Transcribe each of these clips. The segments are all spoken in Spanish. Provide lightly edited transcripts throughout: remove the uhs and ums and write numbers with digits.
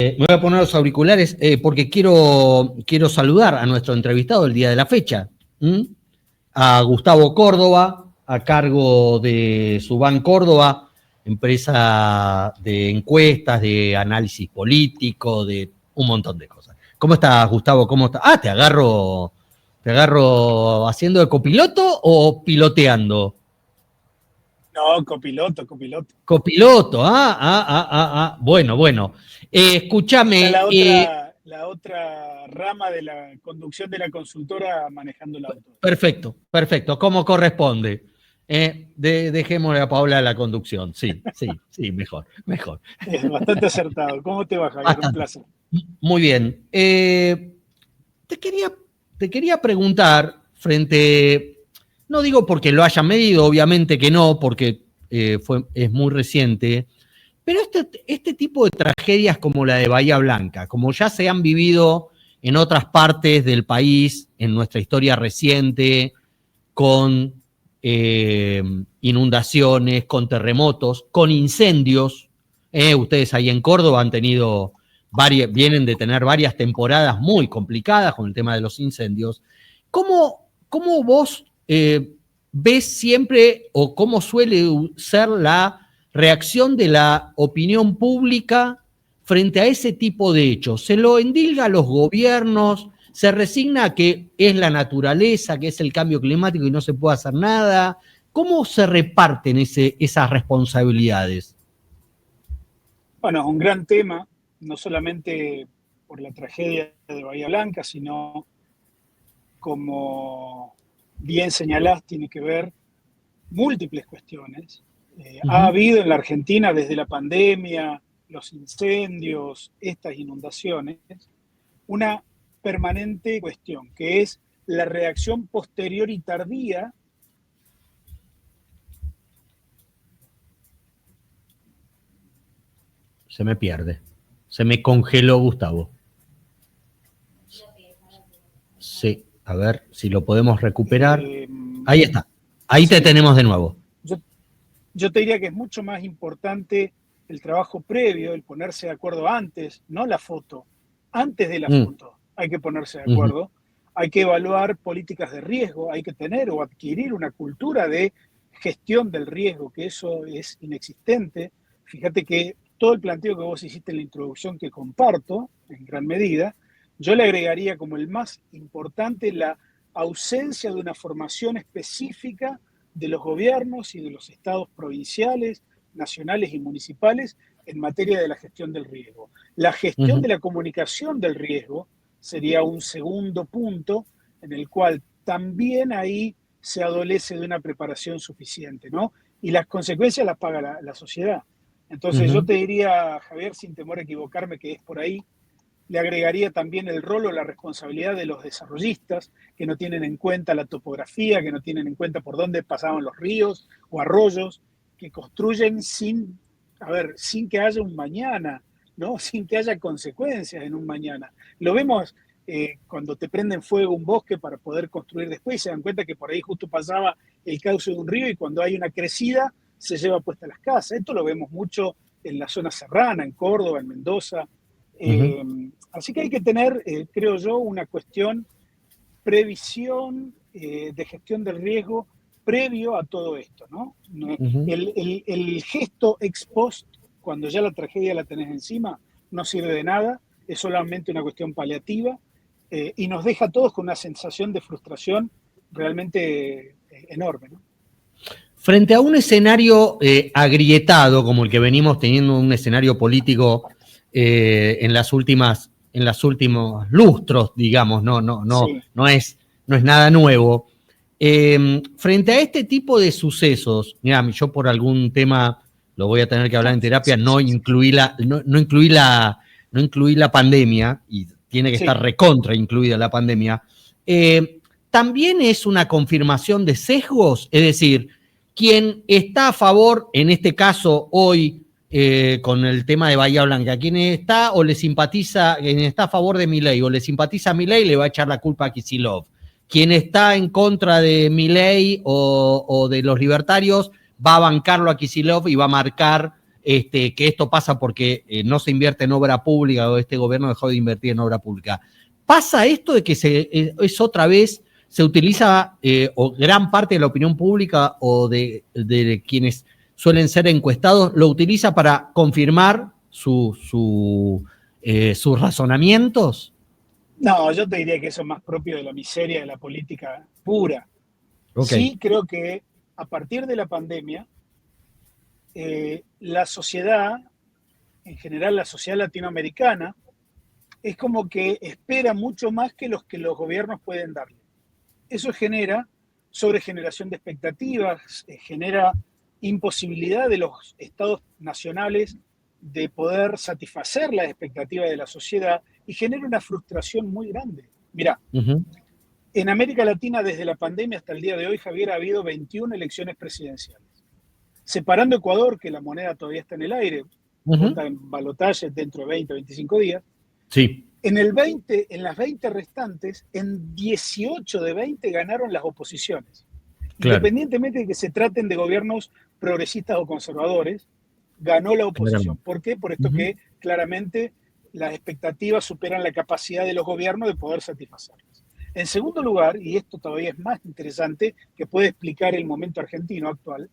Me voy a poner los auriculares porque quiero saludar a nuestro entrevistado el día de la fecha, a Gustavo Córdoba, a cargo de Subán Córdoba, empresa de encuestas, de análisis político, de un montón de cosas. ¿Cómo estás, Gustavo? ¿Cómo estás? Ah, ¿te agarro haciendo de copiloto o piloteando? No, copiloto. Copiloto, bueno. Escúchame. La otra rama de la conducción de la consultora manejando el auto. Perfecto, como corresponde. Dejémosle a Paola la conducción, sí, mejor. Es bastante acertado. ¿Cómo te va, Javier? Bastante. Un placer. Muy bien. Te quería preguntar no digo porque lo hayan medido, obviamente que no, porque es muy reciente, pero este tipo de tragedias como la de Bahía Blanca, como ya se han vivido en otras partes del país, en nuestra historia reciente, con inundaciones, con terremotos, con incendios. Ustedes ahí en Córdoba vienen de tener varias temporadas muy complicadas con el tema de los incendios. ¿Cómo vos ves siempre o cómo suele ser la reacción de la opinión pública frente a ese tipo de hechos? ¿Se lo endilga a los gobiernos? ¿Se resigna a que es la naturaleza, que es el cambio climático y no se puede hacer nada? ¿Cómo se reparten esas responsabilidades? Bueno, es un gran tema, no solamente por la tragedia de Bahía Blanca, sino, como bien señalás, tiene que ver múltiples cuestiones. Ha habido en la Argentina, desde la pandemia, los incendios, estas inundaciones, una permanente cuestión, que es la reacción posterior y tardía. Se me pierde. Se me congeló Gustavo. Sí, a ver si lo podemos recuperar. Ahí está. Ahí sí. Te tenemos de nuevo. Yo te diría que es mucho más importante el trabajo previo, el ponerse de acuerdo antes, no la foto. Antes de la foto hay que ponerse de acuerdo. Hay que evaluar políticas de riesgo, hay que tener o adquirir una cultura de gestión del riesgo, que eso es inexistente. Fíjate que todo el planteo que vos hiciste en la introducción, que comparto en gran medida, yo le agregaría como el más importante la ausencia de una formación específica de los gobiernos y de los estados provinciales, nacionales y municipales en materia de la gestión del riesgo. La gestión de la comunicación del riesgo sería un segundo punto en el cual también ahí se adolece de una preparación suficiente, ¿no? Y las consecuencias las paga la sociedad. Entonces yo te diría, Javier, sin temor a equivocarme, que es por ahí. Le agregaría también el rol o la responsabilidad de los desarrollistas, que no tienen en cuenta la topografía, que no tienen en cuenta por dónde pasaban los ríos o arroyos, que construyen sin que haya un mañana, ¿no? Sin que haya consecuencias en un mañana. Lo vemos cuando te prenden fuego un bosque para poder construir después y se dan cuenta que por ahí justo pasaba el cauce de un río y cuando hay una crecida se lleva puesta las casas. Esto lo vemos mucho en la zona serrana, en Córdoba, en Mendoza. Así que hay que tener, creo yo, una cuestión previsión de gestión del riesgo previo a todo esto, ¿no? El gesto ex post, cuando ya la tragedia la tenés encima, no sirve de nada, es solamente una cuestión paliativa y nos deja a todos con una sensación de frustración realmente enorme, ¿no? Frente a un escenario agrietado, como el que venimos teniendo, un escenario político en los últimos lustros, digamos, no es nada nuevo. Frente a este tipo de sucesos, mira, yo por algún tema lo voy a tener que hablar en terapia, no incluí la pandemia, y tiene que estar recontra incluida la pandemia, también es una confirmación de sesgos, es decir, quien está a favor, en este caso hoy, con el tema de Bahía Blanca, quien está a favor de Milei o le simpatiza a Milei, le va a echar la culpa a Kicillof. Quien está en contra de Milei o de los libertarios va a bancarlo a Kicillof y va a marcar que esto pasa porque no se invierte en obra pública o este gobierno dejó de invertir en obra pública. ¿Pasa esto de que es otra vez, se utiliza, o gran parte de la opinión pública o de quienes suelen ser encuestados, lo utiliza para confirmar sus razonamientos? No, yo te diría que eso es más propio de la miseria de la política pura. Okay. Sí, creo que a partir de la pandemia, la sociedad, en general la sociedad latinoamericana, es como que espera mucho más que los gobiernos pueden darle. Eso genera sobregeneración de expectativas, genera imposibilidad de los estados nacionales de poder satisfacer las expectativas de la sociedad y genera una frustración muy grande. Mirá, en América Latina desde la pandemia hasta el día de hoy, Javier, ha habido 21 elecciones presidenciales. Separando Ecuador, que la moneda todavía está en el aire, vota en balotaje dentro de 20 o 25 días. Sí. En las 20 restantes, en 18 de 20 ganaron las oposiciones. Claro. Independientemente de que se traten de gobiernos progresistas o conservadores, ganó la oposición. ¿Por qué? Por esto que claramente las expectativas superan la capacidad de los gobiernos de poder satisfacerlas. En segundo lugar, y esto todavía es más interesante, que puede explicar el momento argentino actual,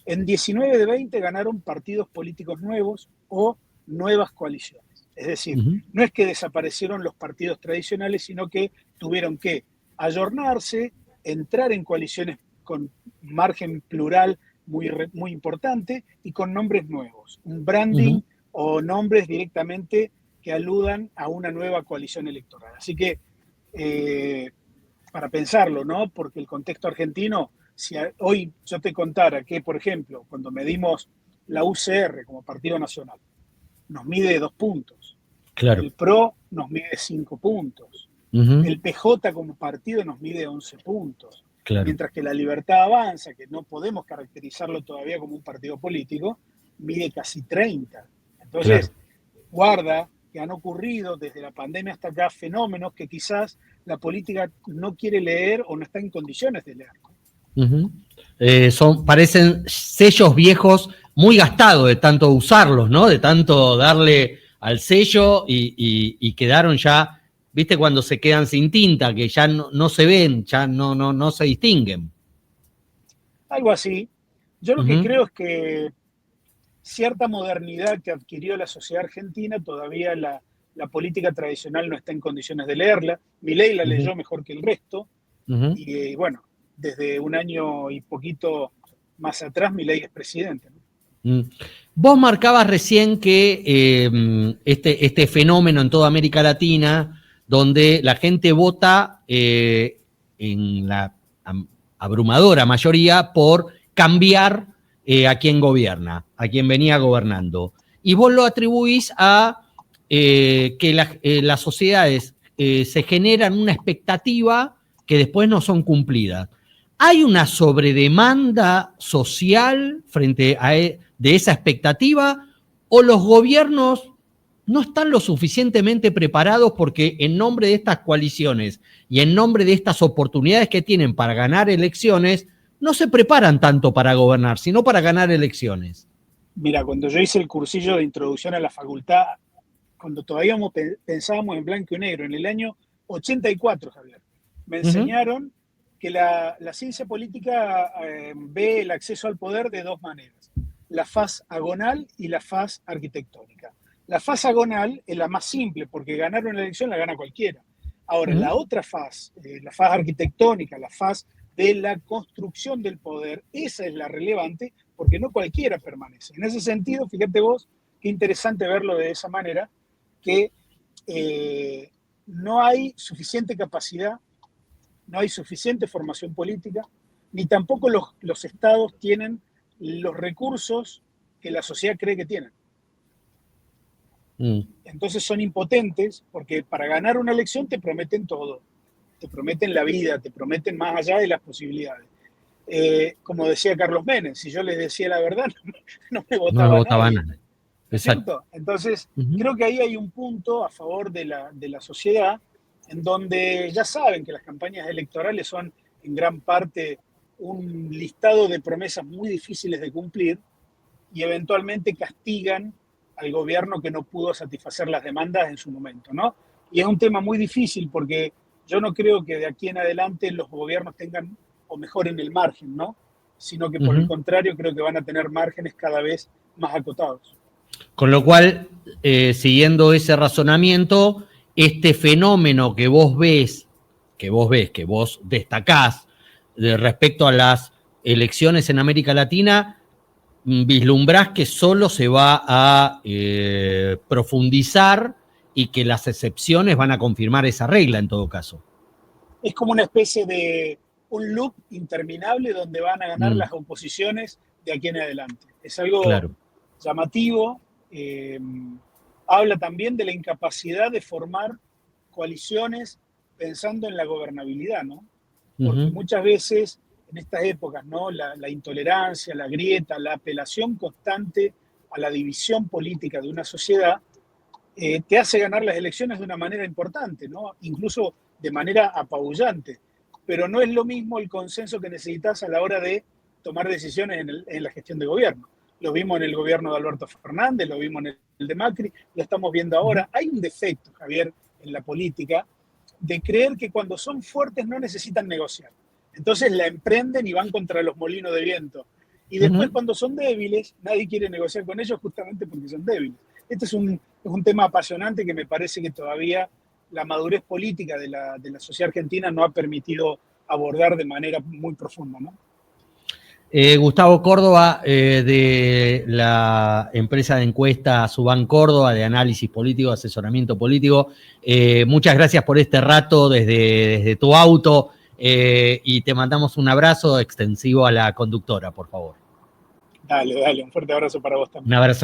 en 19 de 20 ganaron partidos políticos nuevos o nuevas coaliciones. Es decir, no es que desaparecieron los partidos tradicionales, sino que tuvieron que ayornarse, entrar en coaliciones con margen plural muy importante y con nombres nuevos, un branding o nombres directamente que aludan a una nueva coalición electoral. Así que, para pensarlo, ¿no? Porque el contexto argentino, si hoy yo te contara que, por ejemplo, cuando medimos la UCR como partido nacional, nos mide 2 puntos. Claro. El PRO nos mide 5 puntos. El PJ como partido nos mide 11 puntos. Claro. Mientras que la Libertad Avanza, que no podemos caracterizarlo todavía como un partido político, mide casi 30. Entonces, claro, guarda que han ocurrido desde la pandemia hasta acá fenómenos que quizás la política no quiere leer o no está en condiciones de leer. Parecen sellos viejos muy gastados de tanto usarlos, ¿no? De tanto darle al sello y quedaron ya, ¿viste? Cuando se quedan sin tinta, que ya no se ven, ya no se distinguen. Algo así. Yo lo que creo es que cierta modernidad que adquirió la sociedad argentina, todavía la política tradicional no está en condiciones de leerla. Milei la leyó mejor que el resto. Y bueno, desde un año y poquito más atrás, Milei es presidente, ¿no? Vos marcabas recién que este fenómeno en toda América Latina, donde la gente vota en la abrumadora mayoría por cambiar a quien gobierna, a quien venía gobernando. Y vos lo atribuís a que las sociedades se generan una expectativa que después no son cumplidas. ¿Hay una sobredemanda social frente a de esa expectativa o los gobiernos no están lo suficientemente preparados porque en nombre de estas coaliciones y en nombre de estas oportunidades que tienen para ganar elecciones, no se preparan tanto para gobernar, sino para ganar elecciones? Mira, cuando yo hice el cursillo de introducción a la facultad, cuando todavía pensábamos en blanco y negro, en el año 84, Javier, me enseñaron que la ciencia política ve el acceso al poder de 2 maneras, la faz agonal y la faz arquitectónica. La faz agonal es la más simple, porque ganar una elección la gana cualquiera. Ahora, la otra faz, la faz arquitectónica, la faz de la construcción del poder, esa es la relevante, porque no cualquiera permanece. En ese sentido, fíjate vos, qué interesante verlo de esa manera, que no hay suficiente capacidad, no hay suficiente formación política, ni tampoco los estados tienen los recursos que la sociedad cree que tienen. Entonces son impotentes porque para ganar una elección te prometen todo. Te prometen la vida, te prometen más allá de las posibilidades. Como decía Carlos Menem, si yo les decía la verdad, no me votaba nadie. ¿Cierto? Entonces, creo que ahí hay un punto a favor de la sociedad en donde ya saben que las campañas electorales son en gran parte un listado de promesas muy difíciles de cumplir y eventualmente castigan al gobierno que no pudo satisfacer las demandas en su momento, ¿no? Y es un tema muy difícil porque yo no creo que de aquí en adelante los gobiernos tengan o mejoren el margen, ¿no? Sino que por el contrario creo que van a tener márgenes cada vez más acotados. Con lo cual, siguiendo ese razonamiento, este fenómeno que vos destacás respecto a las elecciones en América Latina, vislumbrás que solo se va a profundizar y que las excepciones van a confirmar esa regla en todo caso. Es como una especie de un loop interminable donde van a ganar las oposiciones de aquí en adelante. Es algo llamativo. Habla también de la incapacidad de formar coaliciones pensando en la gobernabilidad, ¿no? Porque muchas veces en estas épocas, ¿no? La intolerancia, la grieta, la apelación constante a la división política de una sociedad te hace ganar las elecciones de una manera importante, ¿no? Incluso de manera apabullante. Pero no es lo mismo el consenso que necesitas a la hora de tomar decisiones en la gestión de gobierno. Lo vimos en el gobierno de Alberto Fernández, lo vimos en el de Macri, lo estamos viendo ahora. Hay un defecto, Javier, en la política, de creer que cuando son fuertes no necesitan negociar. Entonces la emprenden y van contra los molinos de viento. Y después cuando son débiles, nadie quiere negociar con ellos justamente porque son débiles. Este es un tema apasionante que me parece que todavía la madurez política de la sociedad argentina no ha permitido abordar de manera muy profunda, ¿no? Gustavo Córdoba, de la empresa de encuesta Suban Córdoba, de análisis político, asesoramiento político. Muchas gracias por este rato desde tu auto y te mandamos un abrazo extensivo a la conductora, por favor. Dale, un fuerte abrazo para vos también. Un abrazo.